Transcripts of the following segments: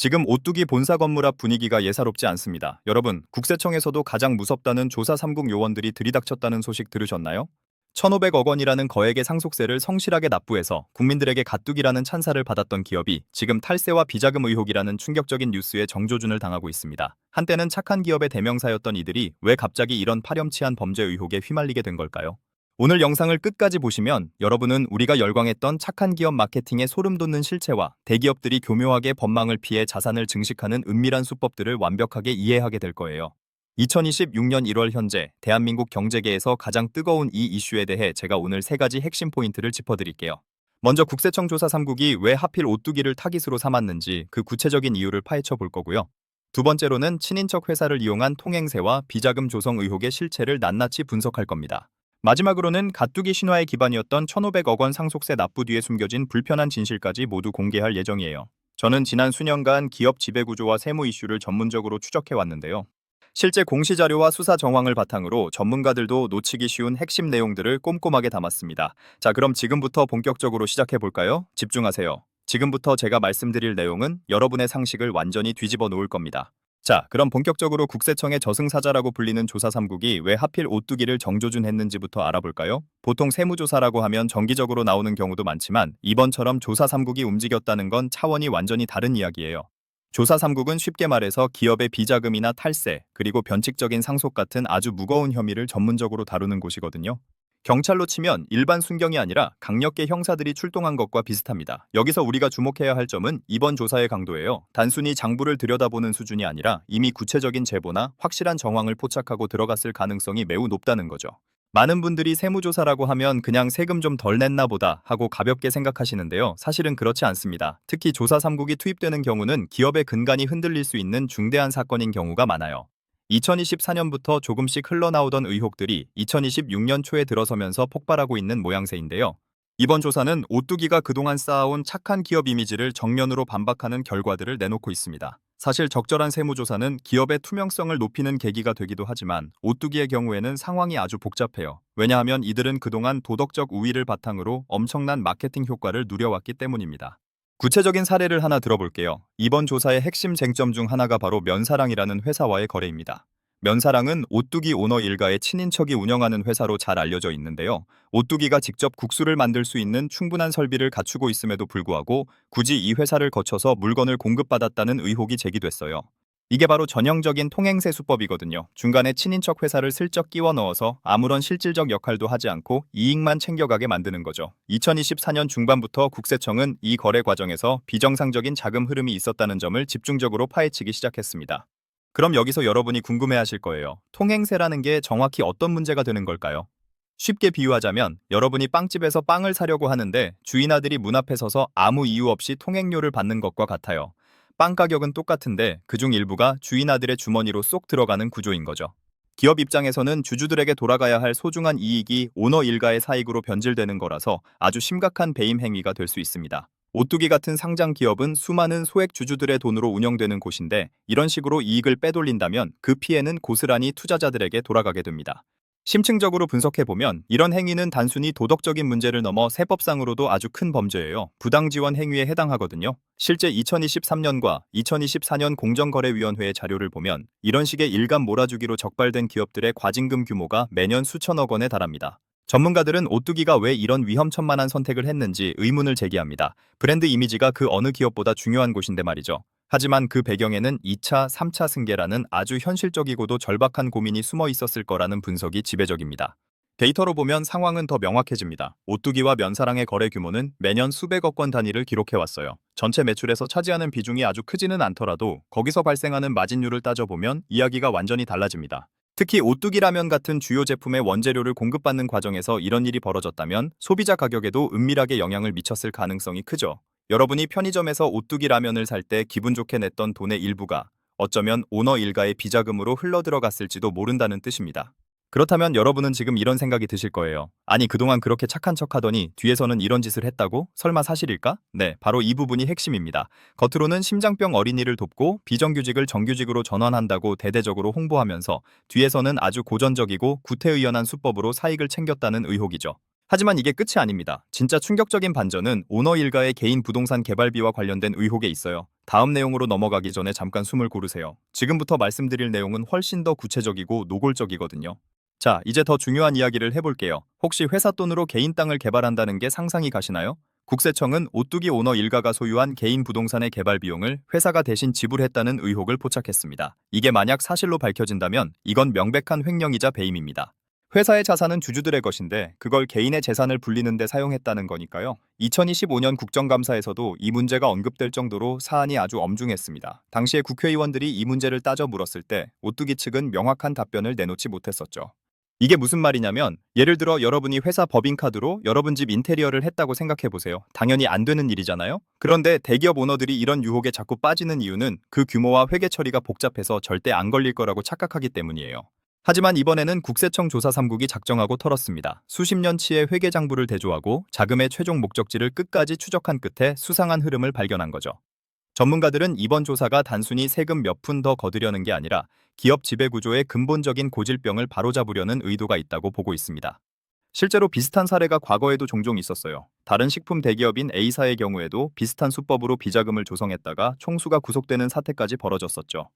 지금 오뚜기 본사 건물 앞 분위기가 예사롭지 않습니다. 여러분, 국세청에서도 가장 무섭다는 조사 3국 요원들이 들이닥쳤다는 소식 들으셨나요? 1,500억 원이라는 거액의 상속세를 성실하게 납부해서 국민들에게 가뚝이라는 찬사를 받았던 기업이 지금 탈세와 비자금 의혹이라는 충격적인 뉴스에 정조준을 당하고 있습니다. 한때는 착한 기업의 대명사였던 이들이 왜 갑자기 이런 파렴치한 범죄 의혹에 휘말리게 된 걸까요? 오늘 영상을 끝까지 보시면 여러분은 우리가 열광했던 착한 기업 마케팅의 소름 돋는 실체와 대기업들이 교묘하게 법망을 피해 자산을 증식하는 은밀한 수법들을 완벽하게 이해하게 될 거예요. 2026년 1월 현재 대한민국 경제계에서 가장 뜨거운 이 이슈에 대해 제가 오늘 세 가지 핵심 포인트를 짚어드릴게요. 먼저 국세청 조사 3국이 왜 하필 오뚜기를 타깃으로 삼았는지 그 구체적인 이유를 파헤쳐 볼 거고요. 두 번째로는 친인척 회사를 이용한 통행세와 비자금 조성 의혹의 실체를 낱낱이 분석할 겁니다. 마지막으로는 가뚜기 신화의 기반이었던 1,500억 원 상속세 납부 뒤에 숨겨진 불편한 진실까지 모두 공개할 예정이에요. 저는 지난 수년간 기업 지배구조와 세무 이슈를 전문적으로 추적해왔는데요. 실제 공시자료와 수사 정황을 바탕으로 전문가들도 놓치기 쉬운 핵심 내용들을 꼼꼼하게 담았습니다. 자, 그럼 지금부터 본격적으로 시작해볼까요? 집중하세요. 지금부터 제가 말씀드릴 내용은 여러분의 상식을 완전히 뒤집어 놓을 겁니다. 자, 그럼 본격적으로 국세청의 저승사자라고 불리는 조사 3국이 왜 하필 오뚜기를 정조준했는지부터 알아볼까요? 보통 세무조사라고 하면 정기적으로 나오는 경우도 많지만 이번처럼 조사 3국이 움직였다는 건 차원이 완전히 다른 이야기예요. 조사 3국은 쉽게 말해서 기업의 비자금이나 탈세, 그리고 변칙적인 상속 같은 아주 무거운 혐의를 전문적으로 다루는 곳이거든요. 경찰로 치면 일반 순경이 아니라 강력계 형사들이 출동한 것과 비슷합니다. 여기서 우리가 주목해야 할 점은 이번 조사의 강도예요. 단순히 장부를 들여다보는 수준이 아니라 이미 구체적인 제보나 확실한 정황을 포착하고 들어갔을 가능성이 매우 높다는 거죠. 많은 분들이 세무조사라고 하면 그냥 세금 좀 덜 냈나 보다 하고 가볍게 생각하시는데요. 사실은 그렇지 않습니다. 특히 조사 3국이 투입되는 경우는 기업의 근간이 흔들릴 수 있는 중대한 사건인 경우가 많아요. 2024년부터 조금씩 흘러나오던 의혹들이 2026년 초에 들어서면서 폭발하고 있는 모양새인데요. 이번 조사는 오뚜기가 그동안 쌓아온 착한 기업 이미지를 정면으로 반박하는 결과들을 내놓고 있습니다. 사실 적절한 세무조사는 기업의 투명성을 높이는 계기가 되기도 하지만 오뚜기의 경우에는 상황이 아주 복잡해요. 왜냐하면 이들은 그동안 도덕적 우위를 바탕으로 엄청난 마케팅 효과를 누려왔기 때문입니다. 구체적인 사례를 하나 들어볼게요. 이번 조사의 핵심 쟁점 중 하나가 바로 면사랑이라는 회사와의 거래입니다. 면사랑은 오뚜기 오너 일가의 친인척이 운영하는 회사로 잘 알려져 있는데요. 오뚜기가 직접 국수를 만들 수 있는 충분한 설비를 갖추고 있음에도 불구하고 굳이 이 회사를 거쳐서 물건을 공급받았다는 의혹이 제기됐어요. 이게 바로 전형적인 통행세 수법이거든요. 중간에 친인척 회사를 슬쩍 끼워 넣어서 아무런 실질적 역할도 하지 않고 이익만 챙겨가게 만드는 거죠. 2024년 중반부터 국세청은 이 거래 과정에서 비정상적인 자금 흐름이 있었다는 점을 집중적으로 파헤치기 시작했습니다. 그럼 여기서 여러분이 궁금해하실 거예요. 통행세라는 게 정확히 어떤 문제가 되는 걸까요? 쉽게 비유하자면 여러분이 빵집에서 빵을 사려고 하는데 주인 아들이 문 앞에 서서 아무 이유 없이 통행료를 받는 것과 같아요. 빵 가격은 똑같은데 그중 일부가 주인 아들의 주머니로 쏙 들어가는 구조인 거죠. 기업 입장에서는 주주들에게 돌아가야 할 소중한 이익이 오너 일가의 사익으로 변질되는 거라서 아주 심각한 배임 행위가 될 수 있습니다. 오뚜기 같은 상장 기업은 수많은 소액 주주들의 돈으로 운영되는 곳인데 이런 식으로 이익을 빼돌린다면 그 피해는 고스란히 투자자들에게 돌아가게 됩니다. 심층적으로 분석해보면 이런 행위는 단순히 도덕적인 문제를 넘어 세법상으로도 아주 큰 범죄예요. 부당지원 행위에 해당하거든요. 실제 2023년과 2024년 공정거래위원회의 자료를 보면 이런 식의 일감 몰아주기로 적발된 기업들의 과징금 규모가 매년 수천억 원에 달합니다. 전문가들은 오뚜기가 왜 이런 위험천만한 선택을 했는지 의문을 제기합니다. 브랜드 이미지가 그 어느 기업보다 중요한 곳인데 말이죠. 하지만 그 배경에는 2차, 3차 승계라는 아주 현실적이고도 절박한 고민이 숨어 있었을 거라는 분석이 지배적입니다. 데이터로 보면 상황은 더 명확해집니다. 오뚜기와 면사랑의 거래 규모는 매년 수백억 원 단위를 기록해왔어요. 전체 매출에서 차지하는 비중이 아주 크지는 않더라도 거기서 발생하는 마진율을 따져보면 이야기가 완전히 달라집니다. 특히 오뚜기 라면 같은 주요 제품의 원재료를 공급받는 과정에서 이런 일이 벌어졌다면 소비자 가격에도 은밀하게 영향을 미쳤을 가능성이 크죠. 여러분이 편의점에서 오뚜기 라면을 살 때 기분 좋게 냈던 돈의 일부가 어쩌면 오너 일가의 비자금으로 흘러들어갔을지도 모른다는 뜻입니다. 그렇다면 여러분은 지금 이런 생각이 드실 거예요. 아니, 그동안 그렇게 착한 척하더니 뒤에서는 이런 짓을 했다고? 설마 사실일까? 네, 바로 이 부분이 핵심입니다. 겉으로는 심장병 어린이를 돕고 비정규직을 정규직으로 전환한다고 대대적으로 홍보하면서 뒤에서는 아주 고전적이고 구태의연한 수법으로 사익을 챙겼다는 의혹이죠. 하지만 이게 끝이 아닙니다. 진짜 충격적인 반전은 오너 일가의 개인 부동산 개발비와 관련된 의혹에 있어요. 다음 내용으로 넘어가기 전에 잠깐 숨을 고르세요. 지금부터 말씀드릴 내용은 훨씬 더 구체적이고 노골적이거든요. 자, 이제 더 중요한 이야기를 해볼게요. 혹시 회사 돈으로 개인 땅을 개발한다는 게 상상이 가시나요? 국세청은 오뚜기 오너 일가가 소유한 개인 부동산의 개발 비용을 회사가 대신 지불했다는 의혹을 포착했습니다. 이게 만약 사실로 밝혀진다면 이건 명백한 횡령이자 배임입니다. 회사의 자산은 주주들의 것인데 그걸 개인의 재산을 불리는 데 사용했다는 거니까요. 2025년 국정감사에서도 이 문제가 언급될 정도로 사안이 아주 엄중했습니다. 당시에 국회의원들이 이 문제를 따져 물었을 때 오뚜기 측은 명확한 답변을 내놓지 못했었죠. 이게 무슨 말이냐면 예를 들어 여러분이 회사 법인카드로 여러분 집 인테리어를 했다고 생각해 보세요. 당연히 안 되는 일이잖아요. 그런데 대기업 오너들이 이런 유혹에 자꾸 빠지는 이유는 그 규모와 회계 처리가 복잡해서 절대 안 걸릴 거라고 착각하기 때문이에요. 하지만 이번에는 국세청 조사 3국이 작정하고 털었습니다. 수십 년치의 회계 장부를 대조하고 자금의 최종 목적지를 끝까지 추적한 끝에 수상한 흐름을 발견한 거죠. 전문가들은 이번 조사가 단순히 세금 몇 푼 더 거두려는 게 아니라 기업 지배구조의 근본적인 고질병을 바로잡으려는 의도가 있다고 보고 있습니다. 실제로 비슷한 사례가 과거에도 종종 있었어요. 다른 식품 대기업인 A사의 경우에도 비슷한 수법으로 비자금을 조성했다가 총수가 구속되는 사태까지 벌어졌었죠.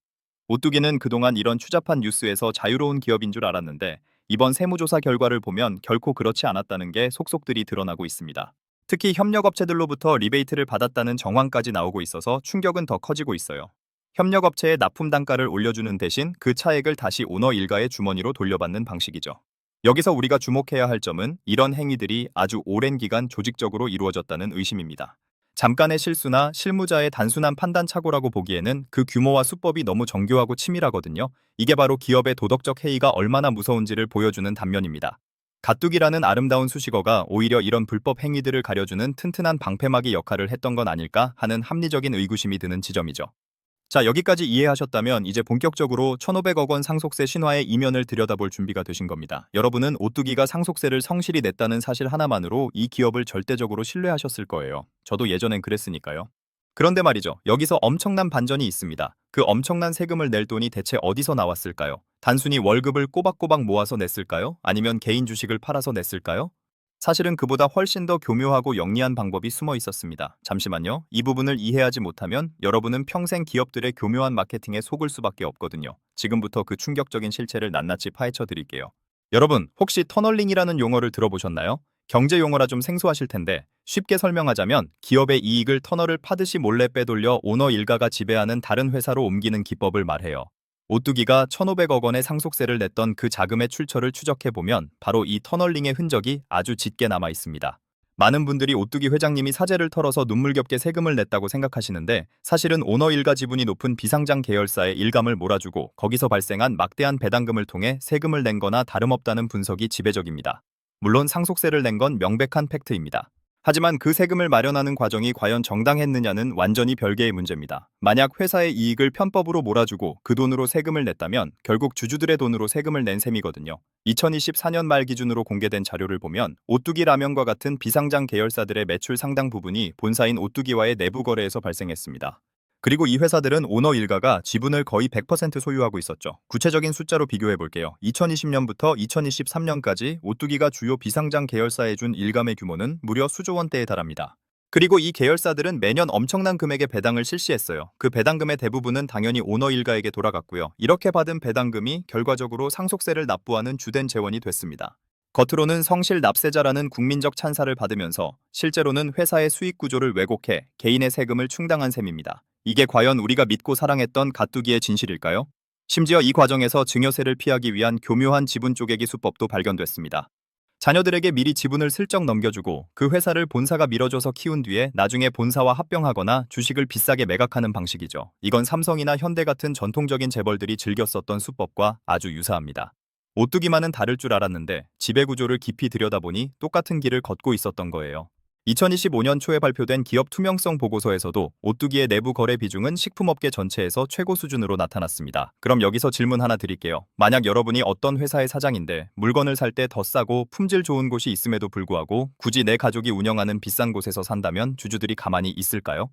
오뚜기는 그동안 이런 추잡한 뉴스에서 자유로운 기업인 줄 알았는데 이번 세무조사 결과를 보면 결코 그렇지 않았다는 게 속속들이 드러나고 있습니다. 특히 협력업체들로부터 리베이트를 받았다는 정황까지 나오고 있어서 충격은 더 커지고 있어요. 협력업체의 납품 단가를 올려주는 대신 그 차액을 다시 오너 일가의 주머니로 돌려받는 방식이죠. 여기서 우리가 주목해야 할 점은 이런 행위들이 아주 오랜 기간 조직적으로 이루어졌다는 의심입니다. 잠깐의 실수나 실무자의 단순한 판단 착오라고 보기에는 그 규모와 수법이 너무 정교하고 치밀하거든요. 이게 바로 기업의 도덕적 해이가 얼마나 무서운지를 보여주는 단면입니다. 가뚝이라는 아름다운 수식어가 오히려 이런 불법 행위들을 가려주는 튼튼한 방패막이 역할을 했던 건 아닐까 하는 합리적인 의구심이 드는 지점이죠. 자, 여기까지 이해하셨다면 이제 본격적으로 1,500억 원 상속세 신화의 이면을 들여다볼 준비가 되신 겁니다. 여러분은 오뚜기가 상속세를 성실히 냈다는 사실 하나만으로 이 기업을 절대적으로 신뢰하셨을 거예요. 저도 예전엔 그랬으니까요. 그런데 말이죠. 여기서 엄청난 반전이 있습니다. 그 엄청난 세금을 낼 돈이 대체 어디서 나왔을까요? 단순히 월급을 꼬박꼬박 모아서 냈을까요? 아니면 개인 주식을 팔아서 냈을까요? 사실은 그보다 훨씬 더 교묘하고 영리한 방법이 숨어 있었습니다. 잠시만요. 이 부분을 이해하지 못하면 여러분은 평생 기업들의 교묘한 마케팅에 속을 수밖에 없거든요. 지금부터 그 충격적인 실체를 낱낱이 파헤쳐 드릴게요. 여러분, 혹시 터널링이라는 용어를 들어보셨나요? 경제 용어라 좀 생소하실 텐데 쉽게 설명하자면 기업의 이익을 터널을 파듯이 몰래 빼돌려 오너 일가가 지배하는 다른 회사로 옮기는 기법을 말해요. 오뚜기가 1,500억 원의 상속세를 냈던 그 자금의 출처를 추적해보면 바로 이 터널링의 흔적이 아주 짙게 남아 있습니다. 많은 분들이 오뚜기 회장님이 사재를 털어서 눈물겹게 세금을 냈다고 생각하시는데 사실은 오너 일가 지분이 높은 비상장 계열사에 일감을 몰아주고 거기서 발생한 막대한 배당금을 통해 세금을 낸 거나 다름없다는 분석이 지배적입니다. 물론 상속세를 낸 건 명백한 팩트입니다. 하지만 그 세금을 마련하는 과정이 과연 정당했느냐는 완전히 별개의 문제입니다. 만약 회사의 이익을 편법으로 몰아주고 그 돈으로 세금을 냈다면 결국 주주들의 돈으로 세금을 낸 셈이거든요. 2024년 말 기준으로 공개된 자료를 보면 오뚜기 라면과 같은 비상장 계열사들의 매출 상당 부분이 본사인 오뚜기와의 내부 거래에서 발생했습니다. 그리고 이 회사들은 오너 일가가 지분을 거의 100% 소유하고 있었죠. 구체적인 숫자로 비교해 볼게요. 2020년부터 2023년까지 오뚜기가 주요 비상장 계열사에 준 일감의 규모는 무려 수조 원대에 달합니다. 그리고 이 계열사들은 매년 엄청난 금액의 배당을 실시했어요. 그 배당금의 대부분은 당연히 오너 일가에게 돌아갔고요. 이렇게 받은 배당금이 결과적으로 상속세를 납부하는 주된 재원이 됐습니다. 겉으로는 성실 납세자라는 국민적 찬사를 받으면서 실제로는 회사의 수익 구조를 왜곡해 개인의 세금을 충당한 셈입니다. 이게 과연 우리가 믿고 사랑했던 가뚜기의 진실일까요? 심지어 이 과정에서 증여세를 피하기 위한 교묘한 지분 쪼개기 수법도 발견됐습니다. 자녀들에게 미리 지분을 슬쩍 넘겨주고 그 회사를 본사가 밀어줘서 키운 뒤에 나중에 본사와 합병하거나 주식을 비싸게 매각하는 방식이죠. 이건 삼성이나 현대 같은 전통적인 재벌들이 즐겨 썼던 수법과 아주 유사합니다. 오뚜기만은 다를 줄 알았는데 지배구조를 깊이 들여다보니 똑같은 길을 걷고 있었던 거예요. 2025년 초에 발표된 기업 투명성 보고서에서도 오뚜기의 내부 거래 비중은 식품업계 전체에서 최고 수준으로 나타났습니다. 그럼 여기서 질문 하나 드릴게요. 만약 여러분이 어떤 회사의 사장인데 물건을 살 때 더 싸고 품질 좋은 곳이 있음에도 불구하고 굳이 내 가족이 운영하는 비싼 곳에서 산다면 주주들이 가만히 있을까요?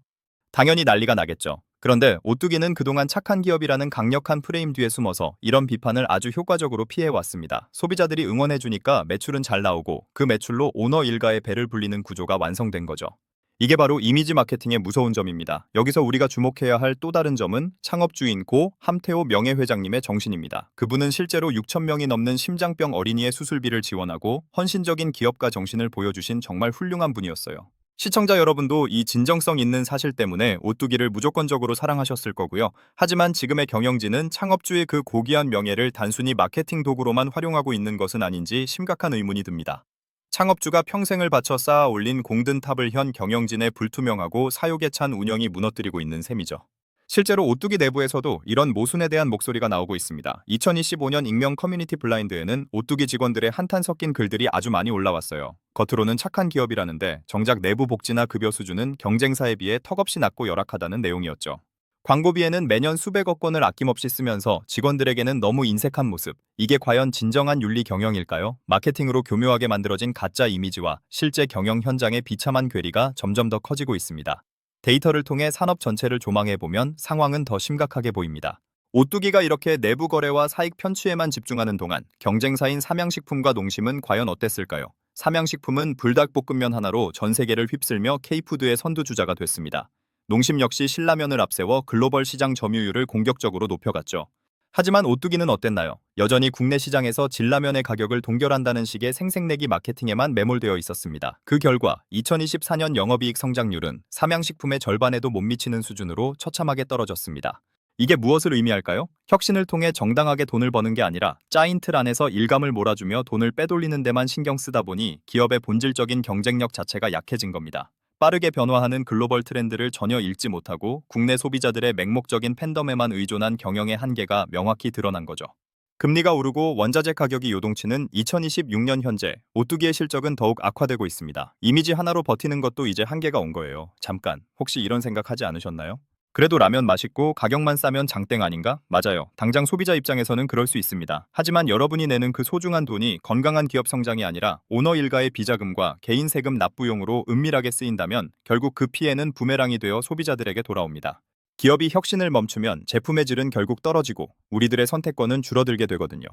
당연히 난리가 나겠죠. 그런데 오뚜기는 그동안 착한 기업이라는 강력한 프레임 뒤에 숨어서 이런 비판을 아주 효과적으로 피해왔습니다. 소비자들이 응원해주니까 매출은 잘 나오고 그 매출로 오너 일가의 배를 불리는 구조가 완성된 거죠. 이게 바로 이미지 마케팅의 무서운 점입니다. 여기서 우리가 주목해야 할 또 다른 점은 창업주인 고 함태호 명예회장님의 정신입니다. 그분은 실제로 6천 명이 넘는 심장병 어린이의 수술비를 지원하고 헌신적인 기업가 정신을 보여주신 정말 훌륭한 분이었어요. 시청자 여러분도 이 진정성 있는 사실 때문에 오뚜기를 무조건적으로 사랑하셨을 거고요. 하지만 지금의 경영진은 창업주의 그 고귀한 명예를 단순히 마케팅 도구로만 활용하고 있는 것은 아닌지 심각한 의문이 듭니다. 창업주가 평생을 바쳐 쌓아 올린 공든탑을 현 경영진의 불투명하고 사욕에 찬 운영이 무너뜨리고 있는 셈이죠. 실제로 오뚜기 내부에서도 이런 모순에 대한 목소리가 나오고 있습니다. 2025년 익명 커뮤니티 블라인드에는 오뚜기 직원들의 한탄 섞인 글들이 아주 많이 올라왔어요. 겉으로는 착한 기업이라는데 정작 내부 복지나 급여 수준은 경쟁사에 비해 턱없이 낮고 열악하다는 내용이었죠. 광고비에는 매년 수백억 원을 아낌없이 쓰면서 직원들에게는 너무 인색한 모습. 이게 과연 진정한 윤리 경영일까요? 마케팅으로 교묘하게 만들어진 가짜 이미지와 실제 경영 현장의 비참한 괴리가 점점 더 커지고 있습니다. 데이터를 통해 산업 전체를 조망해보면 상황은 더 심각하게 보입니다. 오뚜기가 이렇게 내부 거래와 사익 편취에만 집중하는 동안 경쟁사인 삼양식품과 농심은 과연 어땠을까요? 삼양식품은 불닭볶음면 하나로 전 세계를 휩쓸며 K푸드의 선두주자가 됐습니다. 농심 역시 신라면을 앞세워 글로벌 시장 점유율을 공격적으로 높여갔죠. 하지만 오뚜기는 어땠나요? 여전히 국내 시장에서 진라면의 가격을 동결한다는 식의 생색내기 마케팅에만 매몰되어 있었습니다. 그 결과 2024년 영업이익 성장률은 삼양식품의 절반에도 못 미치는 수준으로 처참하게 떨어졌습니다. 이게 무엇을 의미할까요? 혁신을 통해 정당하게 돈을 버는 게 아니라 짜인 틀 안에서 일감을 몰아주며 돈을 빼돌리는 데만 신경 쓰다 보니 기업의 본질적인 경쟁력 자체가 약해진 겁니다. 빠르게 변화하는 글로벌 트렌드를 전혀 읽지 못하고 국내 소비자들의 맹목적인 팬덤에만 의존한 경영의 한계가 명확히 드러난 거죠. 금리가 오르고 원자재 가격이 요동치는 2026년 현재 오뚜기의 실적은 더욱 악화되고 있습니다. 이미지 하나로 버티는 것도 이제 한계가 온 거예요. 잠깐, 혹시 이런 생각하지 않으셨나요? 그래도 라면 맛있고 가격만 싸면 장땡 아닌가? 맞아요. 당장 소비자 입장에서는 그럴 수 있습니다. 하지만 여러분이 내는 그 소중한 돈이 건강한 기업 성장이 아니라 오너 일가의 비자금과 개인 세금 납부용으로 은밀하게 쓰인다면 결국 그 피해는 부메랑이 되어 소비자들에게 돌아옵니다. 기업이 혁신을 멈추면 제품의 질은 결국 떨어지고 우리들의 선택권은 줄어들게 되거든요.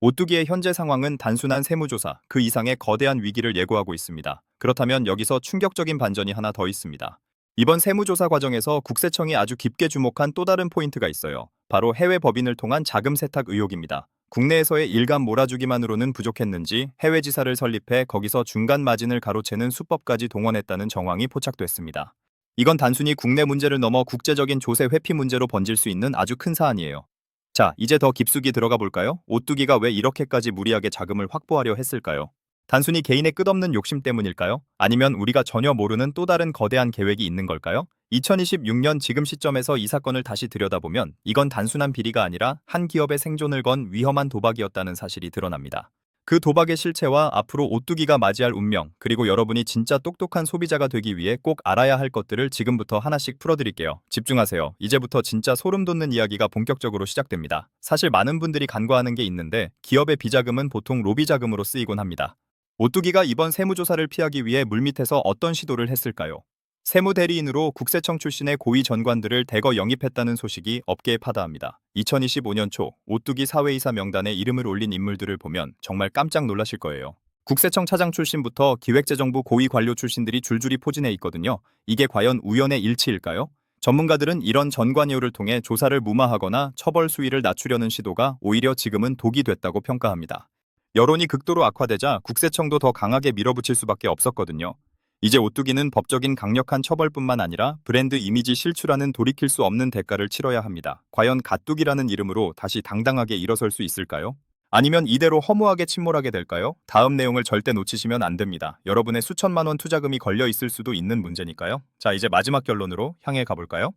오뚜기의 현재 상황은 단순한 세무조사, 그 이상의 거대한 위기를 예고하고 있습니다. 그렇다면 여기서 충격적인 반전이 하나 더 있습니다. 이번 세무조사 과정에서 국세청이 아주 깊게 주목한 또 다른 포인트가 있어요. 바로 해외 법인을 통한 자금 세탁 의혹입니다. 국내에서의 일감 몰아주기만으로는 부족했는지 해외 지사를 설립해 거기서 중간 마진을 가로채는 수법까지 동원했다는 정황이 포착됐습니다. 이건 단순히 국내 문제를 넘어 국제적인 조세 회피 문제로 번질 수 있는 아주 큰 사안이에요. 자, 이제 더 깊숙이 들어가 볼까요? 오뚜기가 왜 이렇게까지 무리하게 자금을 확보하려 했을까요? 단순히 개인의 끝없는 욕심 때문일까요? 아니면 우리가 전혀 모르는 또 다른 거대한 계획이 있는 걸까요? 2026년 지금 시점에서 이 사건을 다시 들여다보면 이건 단순한 비리가 아니라 한 기업의 생존을 건 위험한 도박이었다는 사실이 드러납니다. 그 도박의 실체와 앞으로 오뚜기가 맞이할 운명, 그리고 여러분이 진짜 똑똑한 소비자가 되기 위해 꼭 알아야 할 것들을 지금부터 하나씩 풀어드릴게요. 집중하세요. 이제부터 진짜 소름 돋는 이야기가 본격적으로 시작됩니다. 사실 많은 분들이 간과하는 게 있는데 기업의 비자금은 보통 로비 자금으로 쓰이곤 합니다. 오뚜기가 이번 세무조사를 피하기 위해 물밑에서 어떤 시도를 했을까요? 세무대리인으로 국세청 출신의 고위 전관들을 대거 영입했다는 소식이 업계에 파다합니다. 2025년 초 오뚜기 사회이사 명단에 이름을 올린 인물들을 보면 정말 깜짝 놀라실 거예요. 국세청 차장 출신부터 기획재정부 고위 관료 출신들이 줄줄이 포진해 있거든요. 이게 과연 우연의 일치일까요? 전문가들은 이런 전관예우를 통해 조사를 무마하거나 처벌 수위를 낮추려는 시도가 오히려 지금은 독이 됐다고 평가합니다. 여론이 극도로 악화되자 국세청도 더 강하게 밀어붙일 수밖에 없었거든요. 이제 오뚜기는 법적인 강력한 처벌뿐만 아니라 브랜드 이미지 실추라는 돌이킬 수 없는 대가를 치러야 합니다. 과연 가뚝이라는 이름으로 다시 당당하게 일어설 수 있을까요? 아니면 이대로 허무하게 침몰하게 될까요? 다음 내용을 절대 놓치시면 안 됩니다. 여러분의 수천만 원 투자금이 걸려 있을 수도 있는 문제니까요. 자, 이제 마지막 결론으로 향해 가볼까요?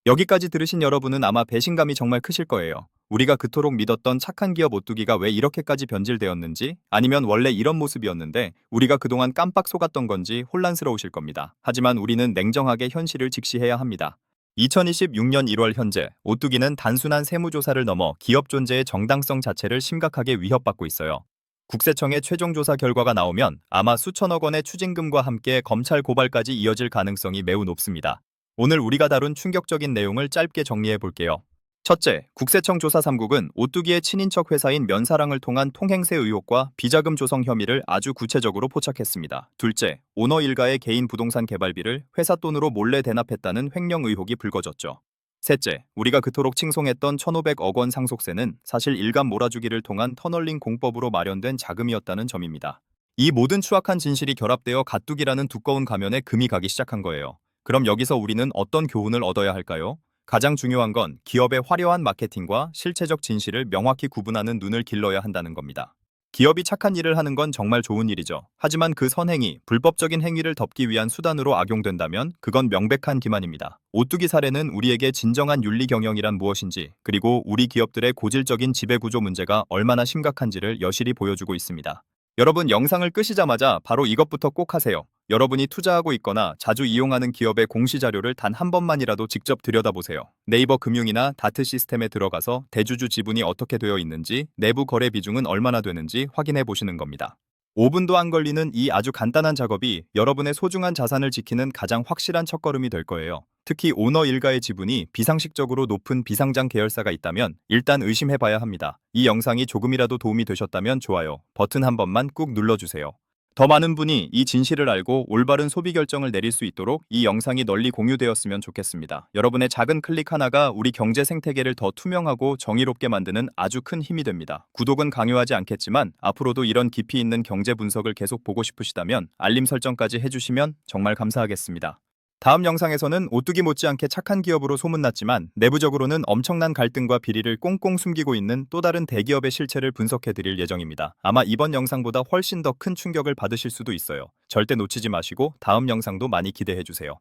여기까지 들으신 여러분은 아마 배신감이 정말 크실 거예요. 우리가 그토록 믿었던 착한 기업 오뚜기가 왜 이렇게까지 변질되었는지, 아니면 원래 이런 모습이었는데 우리가 그동안 깜빡 속았던 건지 혼란스러우실 겁니다. 하지만 우리는 냉정하게 현실을 직시해야 합니다. 2026년 1월 현재 오뚜기는 단순한 세무조사를 넘어 기업 존재의 정당성 자체를 심각하게 위협받고 있어요. 국세청의 최종 조사 결과가 나오면 아마 수천억 원의 추징금과 함께 검찰 고발까지 이어질 가능성이 매우 높습니다. 오늘 우리가 다룬 충격적인 내용을 짧게 정리해 볼게요. 첫째, 국세청 조사 3국은 오뚜기의 친인척 회사인 면사랑을 통한 통행세 의혹과 비자금 조성 혐의를 아주 구체적으로 포착했습니다. 둘째, 오너 일가의 개인 부동산 개발비를 회사 돈으로 몰래 대납했다는 횡령 의혹이 불거졌죠. 셋째, 우리가 그토록 칭송했던 1,500억 원 상속세는 사실 일감 몰아주기를 통한 터널링 공법으로 마련된 자금이었다는 점입니다. 이 모든 추악한 진실이 결합되어 가뚝이라는 두꺼운 가면에 금이 가기 시작한 거예요. 그럼 여기서 우리는 어떤 교훈을 얻어야 할까요? 가장 중요한 건 기업의 화려한 마케팅과 실체적 진실을 명확히 구분하는 눈을 길러야 한다는 겁니다. 기업이 착한 일을 하는 건 정말 좋은 일이죠. 하지만 그 선행이 불법적인 행위를 덮기 위한 수단으로 악용된다면 그건 명백한 기만입니다. 오뚜기 사례는 우리에게 진정한 윤리 경영이란 무엇인지, 그리고 우리 기업들의 고질적인 지배구조 문제가 얼마나 심각한지를 여실히 보여주고 있습니다. 여러분, 영상을 끄시자마자 바로 이것부터 꼭 하세요. 여러분이 투자하고 있거나 자주 이용하는 기업의 공시자료를 단 한 번만이라도 직접 들여다보세요. 네이버 금융이나 다트 시스템에 들어가서 대주주 지분이 어떻게 되어 있는지, 내부 거래 비중은 얼마나 되는지 확인해 보시는 겁니다. 5분도 안 걸리는 이 아주 간단한 작업이 여러분의 소중한 자산을 지키는 가장 확실한 첫걸음이 될 거예요. 특히 오너 일가의 지분이 비상식적으로 높은 비상장 계열사가 있다면 일단 의심해 봐야 합니다. 이 영상이 조금이라도 도움이 되셨다면 좋아요 버튼 한 번만 꾹 눌러주세요. 더 많은 분이 이 진실을 알고 올바른 소비 결정을 내릴 수 있도록 이 영상이 널리 공유되었으면 좋겠습니다. 여러분의 작은 클릭 하나가 우리 경제 생태계를 더 투명하고 정의롭게 만드는 아주 큰 힘이 됩니다. 구독은 강요하지 않겠지만 앞으로도 이런 깊이 있는 경제 분석을 계속 보고 싶으시다면 알림 설정까지 해주시면 정말 감사하겠습니다. 다음 영상에서는 오뚜기 못지않게 착한 기업으로 소문났지만 내부적으로는 엄청난 갈등과 비리를 꽁꽁 숨기고 있는 또 다른 대기업의 실체를 분석해드릴 예정입니다. 아마 이번 영상보다 훨씬 더 큰 충격을 받으실 수도 있어요. 절대 놓치지 마시고 다음 영상도 많이 기대해주세요.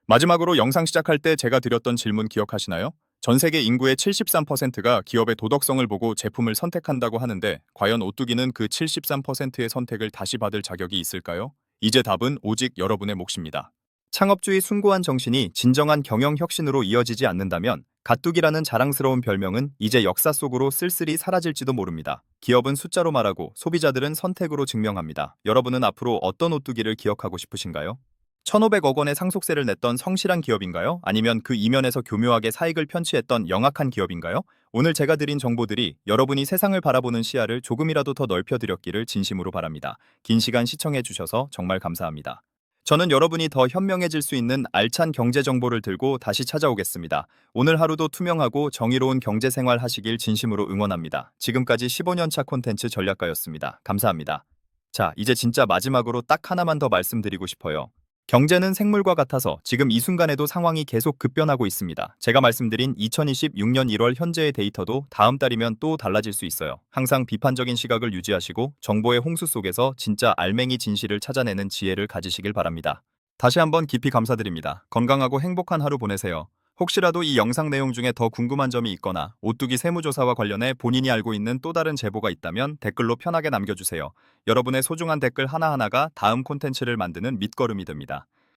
마지막으로 영상 시작할 때 제가 드렸던 질문 기억하시나요? 전 세계 인구의 73%가 기업의 도덕성을 보고 제품을 선택한다고 하는데 과연 오뚜기는 그 73%의 선택을 다시 받을 자격이 있을까요? 이제 답은 오직 여러분의 몫입니다. 창업주의 숭고한 정신이 진정한 경영 혁신으로 이어지지 않는다면 가뚝이라는 자랑스러운 별명은 이제 역사 속으로 쓸쓸히 사라질지도 모릅니다. 기업은 숫자로 말하고 소비자들은 선택으로 증명합니다. 여러분은 앞으로 어떤 오뚜기를 기억하고 싶으신가요? 1,500억 원의 상속세를 냈던 성실한 기업인가요? 아니면 그 이면에서 교묘하게 사익을 편취했던 영악한 기업인가요? 오늘 제가 드린 정보들이 여러분이 세상을 바라보는 시야를 조금이라도 더 넓혀드렸기를 진심으로 바랍니다. 긴 시간 시청해주셔서 정말 감사합니다. 저는 여러분이 더 현명해질 수 있는 알찬 경제 정보를 들고 다시 찾아오겠습니다. 오늘 하루도 투명하고 정의로운 경제 생활 하시길 진심으로 응원합니다. 지금까지 15년차 콘텐츠 전략가였습니다. 감사합니다. 자, 이제 진짜 마지막으로 딱 하나만 더 말씀드리고 싶어요. 경제는 생물과 같아서 지금 이 순간에도 상황이 계속 급변하고 있습니다. 제가 말씀드린 2026년 1월 현재의 데이터도 다음 달이면 또 달라질 수 있어요. 항상 비판적인 시각을 유지하시고 정보의 홍수 속에서 진짜 알맹이 진실을 찾아내는 지혜를 가지시길 바랍니다. 다시 한번 깊이 감사드립니다. 건강하고 행복한 하루 보내세요. 혹시라도 이 영상 내용 중에 더 궁금한 점이 있거나 오뚜기 세무조사와 관련해 본인이 알고 있는 또 다른 제보가 있다면 댓글로 편하게 남겨주세요. 여러분의 소중한 댓글 하나하나가 다음 콘텐츠를 만드는 밑거름이 됩니다.